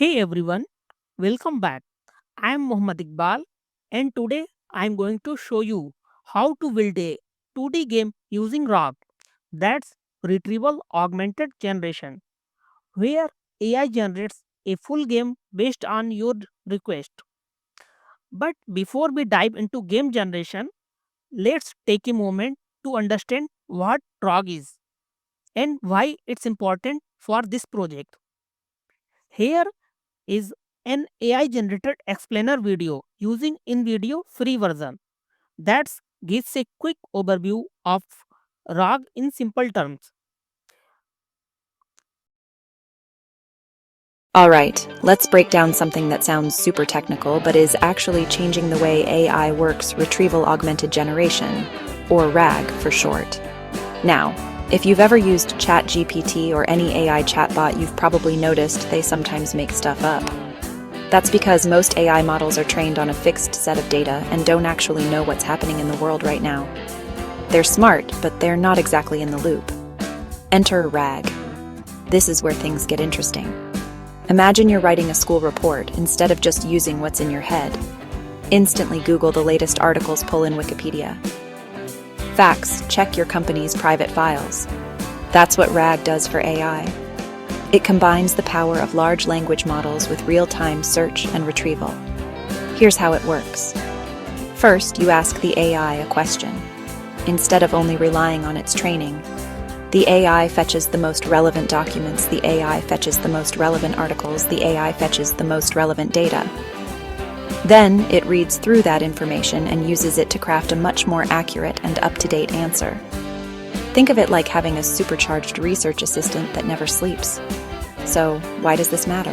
Hey everyone, welcome back. I am Muhammad Iqbal and today I am going to show you how to build a 2D game using ROG, that's Retrieval Augmented Generation, where AI generates a full game based on your request. But before we dive into game generation, let's take a moment to understand what ROG is and why it's important for this project. Here is an AI generated explainer video using InVideo free version that gives a quick overview of RAG in simple terms. Alright, let's break down something that sounds super technical but is actually changing the way AI works: Retrieval-Augmented Generation, or RAG for short. Now, if you've ever used ChatGPT or any AI chatbot, you've probably noticed they sometimes make stuff up. That's because most AI models are trained on a fixed set of data and don't actually know what's happening in the world right now. They're smart, but they're not exactly in the loop. Enter RAG. This is where things get interesting. Imagine you're writing a school report instead of just using what's in your head. Instantly Google the latest articles, pull in Wikipedia. Facts, check your company's private files. That's what RAG does for AI. It combines the power of large language models with real-time search and retrieval. Here's how it works. First, you ask the AI a question. Instead of only relying on its training, the AI fetches the most relevant documents, the AI fetches the most relevant articles, the AI fetches the most relevant data. Then, it reads through that information and uses it to craft a much more accurate and up-to-date answer. Think of it like having a supercharged research assistant that never sleeps. So, why does this matter?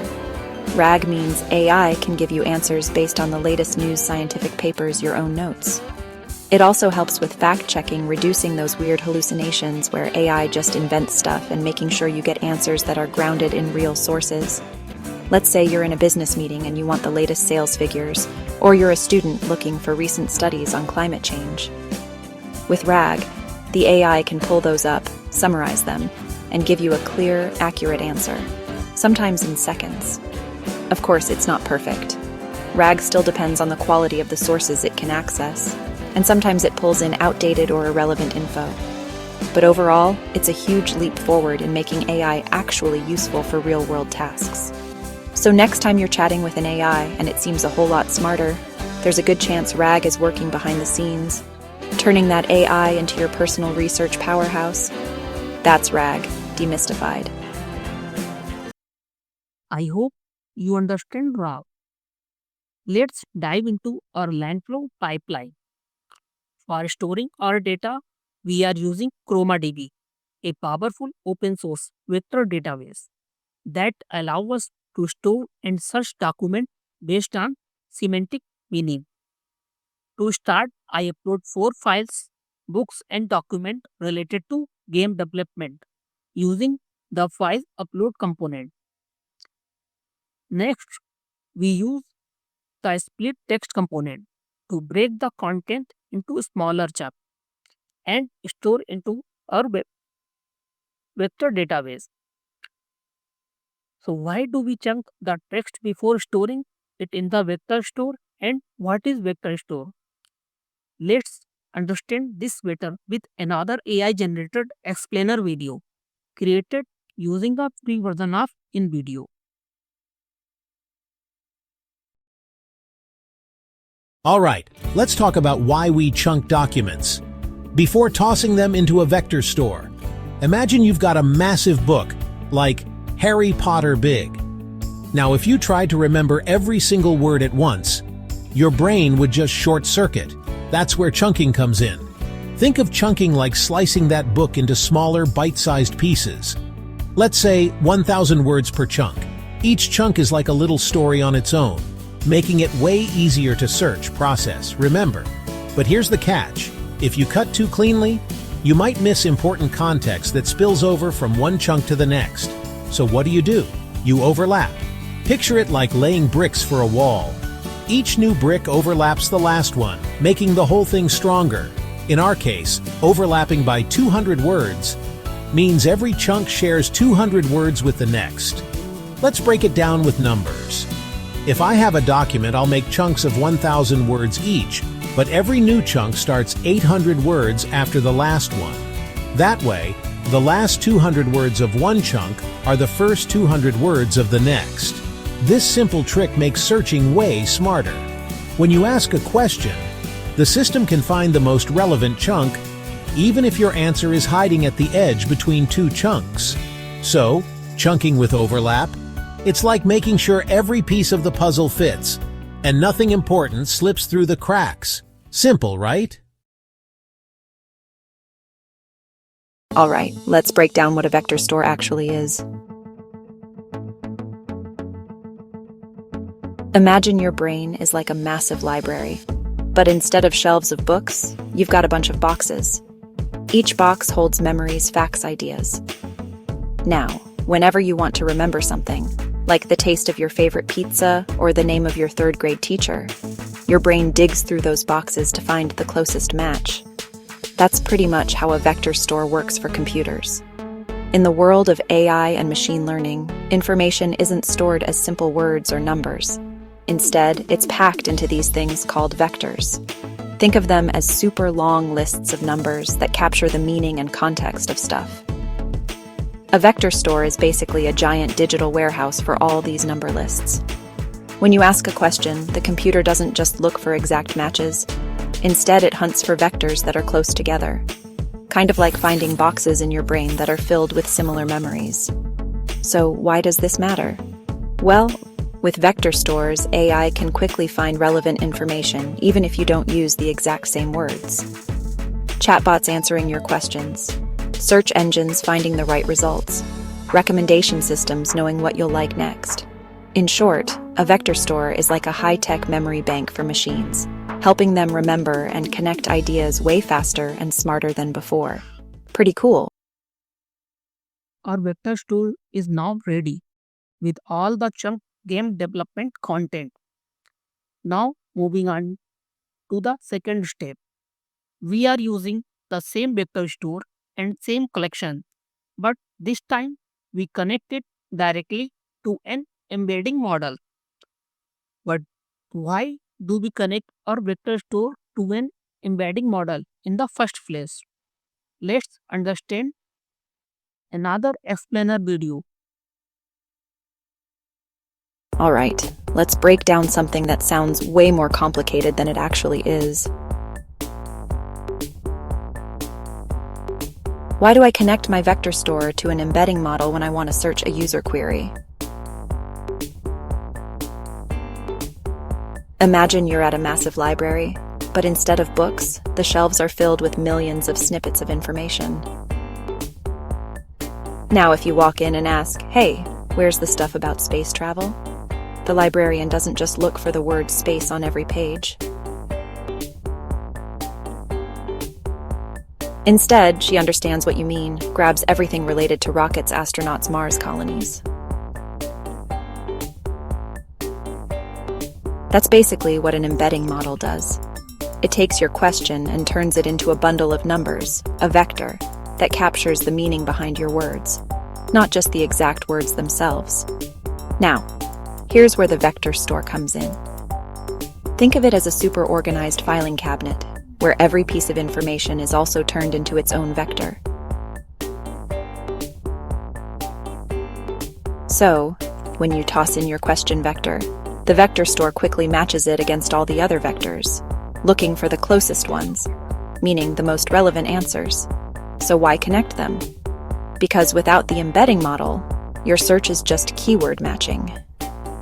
RAG means AI can give you answers based on the latest news, scientific papers, your own notes. It also helps with fact-checking, reducing those weird hallucinations where AI just invents stuff and making sure you get answers that are grounded in real sources. Let's say you're in a business meeting and you want the latest sales figures, or you're a student looking for recent studies on climate change. With RAG, the AI can pull those up, summarize them, and give you a clear, accurate answer, sometimes in seconds. Of course, it's not perfect. RAG still depends on the quality of the sources it can access, and sometimes it pulls in outdated or irrelevant info. But overall, it's a huge leap forward in making AI actually useful for real-world tasks. So next time you're chatting with an AI and it seems a whole lot smarter, there's a good chance RAG is working behind the scenes, turning that AI into your personal research powerhouse. That's RAG, demystified. I hope you understand RAG. Let's dive into our Langflow pipeline. For storing our data, we are using ChromaDB, a powerful open source vector database that allows us to store and search documents based on semantic meaning. To start, I upload 4 files, books and documents related to game development using the file upload component. Next, we use the split text component to break the content into smaller chunks and store into our vector database. So why do we chunk the text before storing it in the vector store, and what is vector store? Let's understand this better with another AI generated explainer video created using the free version of InVideo. All right, let's talk about why we chunk documents. Before tossing them into a vector store, imagine you've got a massive book, like Harry Potter big. Now, if you tried to remember every single word at once, your brain would just short circuit. That's where chunking comes in. Think of chunking like slicing that book into smaller, bite-sized pieces. Let's say 1,000 words per chunk. Each chunk is like a little story on its own, making it way easier to search, process, remember. But here's the catch. If you cut too cleanly, you might miss important context that spills over from one chunk to the next. So what do? You overlap. Picture it like laying bricks for a wall. Each new brick overlaps the last one, making the whole thing stronger. In our case, overlapping by 200 words means every chunk shares 200 words with the next. Let's break it down with numbers. If I have a document, I'll make chunks of 1,000 words each, but every new chunk starts 800 words after the last one. That way, the last 200 words of one chunk are the first 200 words of the next. This simple trick makes searching way smarter. When you ask a question, the system can find the most relevant chunk, even if your answer is hiding at the edge between two chunks. So, chunking with overlap, it's like making sure every piece of the puzzle fits, and nothing important slips through the cracks. Simple, right? Alright, let's break down what a vector store actually is. Imagine your brain is like a massive library, but instead of shelves of books, you've got a bunch of boxes. Each box holds memories, facts, ideas. Now, whenever you want to remember something, like the taste of your favorite pizza or the name of your third-grade teacher, your brain digs through those boxes to find the closest match. That's pretty much how a vector store works for computers. In the world of AI and machine learning, information isn't stored as simple words or numbers. Instead, it's packed into these things called vectors. Think of them as super long lists of numbers that capture the meaning and context of stuff. A vector store is basically a giant digital warehouse for all these number lists. When you ask a question, the computer doesn't just look for exact matches. Instead, it hunts for vectors that are close together. Kind of like finding boxes in your brain that are filled with similar memories. So why does this matter? Well, with vector stores, AI can quickly find relevant information even if you don't use the exact same words. Chatbots answering your questions. Search engines finding the right results. Recommendation systems knowing what you'll like next. In short, a vector store is like a high-tech memory bank for machines, helping them remember and connect ideas way faster and smarter than before. Pretty cool. Our vector store is now ready with all the chunk game development content. Now moving on to the second step. We are using the same vector store and same collection, but this time we connect it directly to an embedding model. But why do we connect our vector store to an embedding model in the first place? Let's understand another explainer video. Alright, let's break down something that sounds way more complicated than it actually is. Why do I connect my vector store to an embedding model when I want to search a user query? Imagine you're at a massive library, but instead of books, the shelves are filled with millions of snippets of information. Now, if you walk in and ask, "Hey, where's the stuff about space travel?" the librarian doesn't just look for the word space on every page. Instead, she understands what you mean, grabs everything related to rockets, astronauts, Mars colonies. That's basically what an embedding model does. It takes your question and turns it into a bundle of numbers, a vector, that captures the meaning behind your words, not just the exact words themselves. Now, here's where the vector store comes in. Think of it as a super organized filing cabinet, where every piece of information is also turned into its own vector. So, when you toss in your question vector, the vector store quickly matches it against all the other vectors, looking for the closest ones, meaning the most relevant answers. So why connect them? Because without the embedding model, your search is just keyword matching.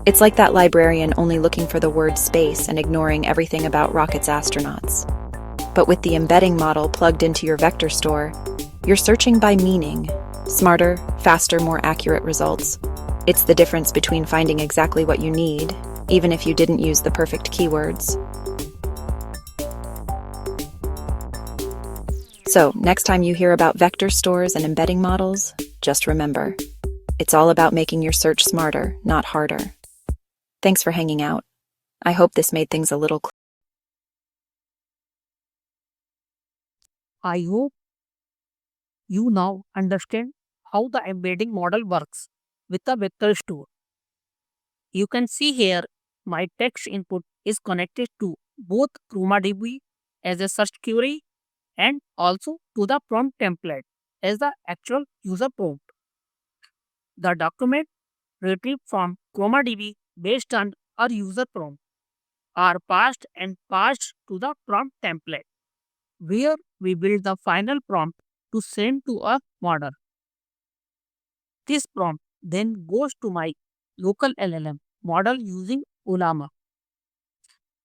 It's like that librarian only looking for the word space and ignoring everything about rockets, astronauts. But with the embedding model plugged into your vector store, you're searching by meaning. Smarter, faster, more accurate results. It's the difference between finding exactly what you need, even if you didn't use the perfect keywords. So, next time you hear about vector stores and embedding models, just remember, it's all about making your search smarter, not harder. Thanks for hanging out. I hope this made things a little clearer. I hope you now understand how the embedding model works with the vector store. You can see here my text input is connected to both ChromaDB as a search query and also to the prompt template as the actual user prompt. The document retrieved from ChromaDB based on our user prompt are passed and passed to the prompt template where we build the final prompt to send to a model. This prompt then goes to my local LLM model using Ollama.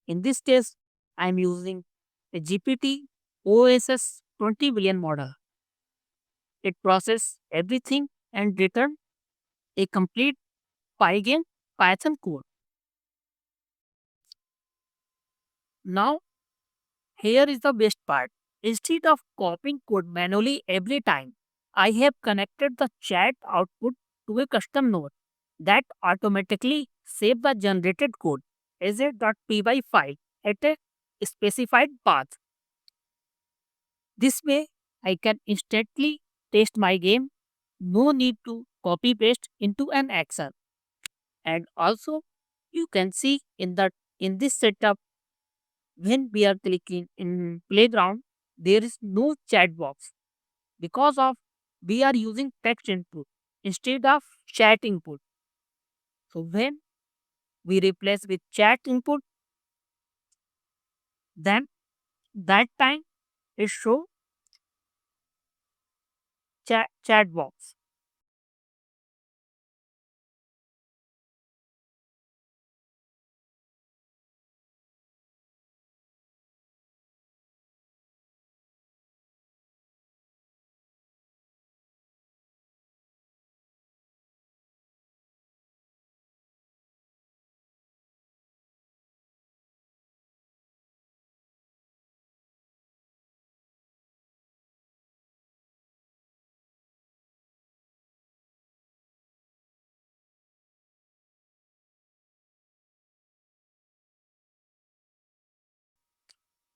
In this case, I am using a GPT-OSS 20 billion model. It processes everything and returns a complete Pygame Python code. Now, here is the best part. Instead of copying code manually every time, I have connected the chat output to a custom node that automatically saves the generated code as a .py file at a specified path. This way, I can instantly test my game. No need to copy paste into an action. And also, you can see in this setup when we are clicking in playground, there is no chat box because of we are using text input instead of chat input. So when we replace with chat input, then that time it show chat box.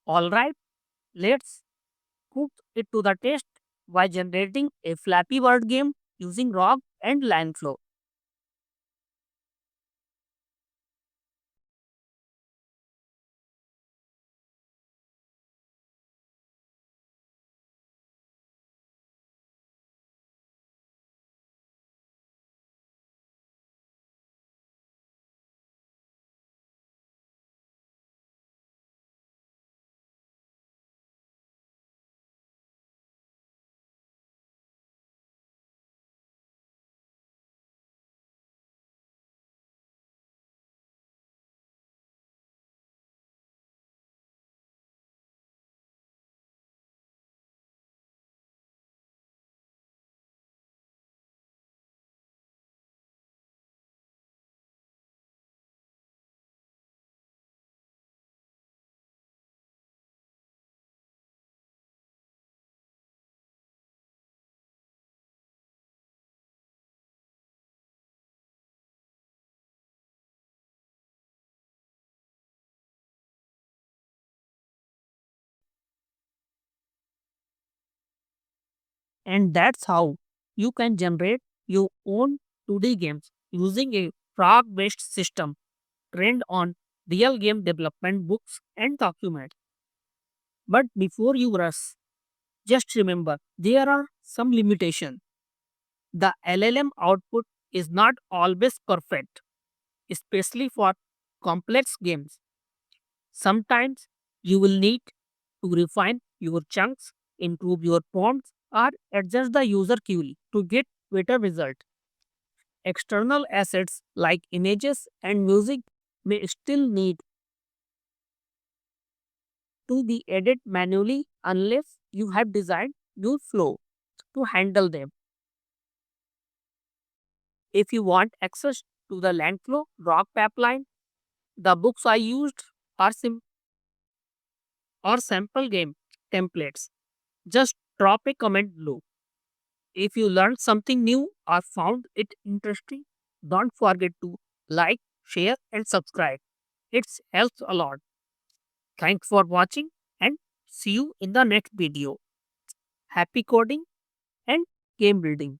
All right, let's put it to the test by generating a Flappy Bird game using ROG and Langflow. And that's how you can generate your own 2D games using a frog based system trained on real game development books and documents. But before you rush, just remember there are some limitations. The LLM output is not always perfect, especially for complex games. Sometimes you will need to refine your chunks, improve your prompts, or adjust the user query to get better result. External assets like images and music may still need to be added manually unless you have designed your flow to handle them. If you want access to the Langflow rock pipeline, the books I used are or sample game templates. Just drop a comment below. If you learned something new or found it interesting, don't forget to like, share, and subscribe. It helps a lot. Thanks for watching and see you in the next video. Happy coding and game building.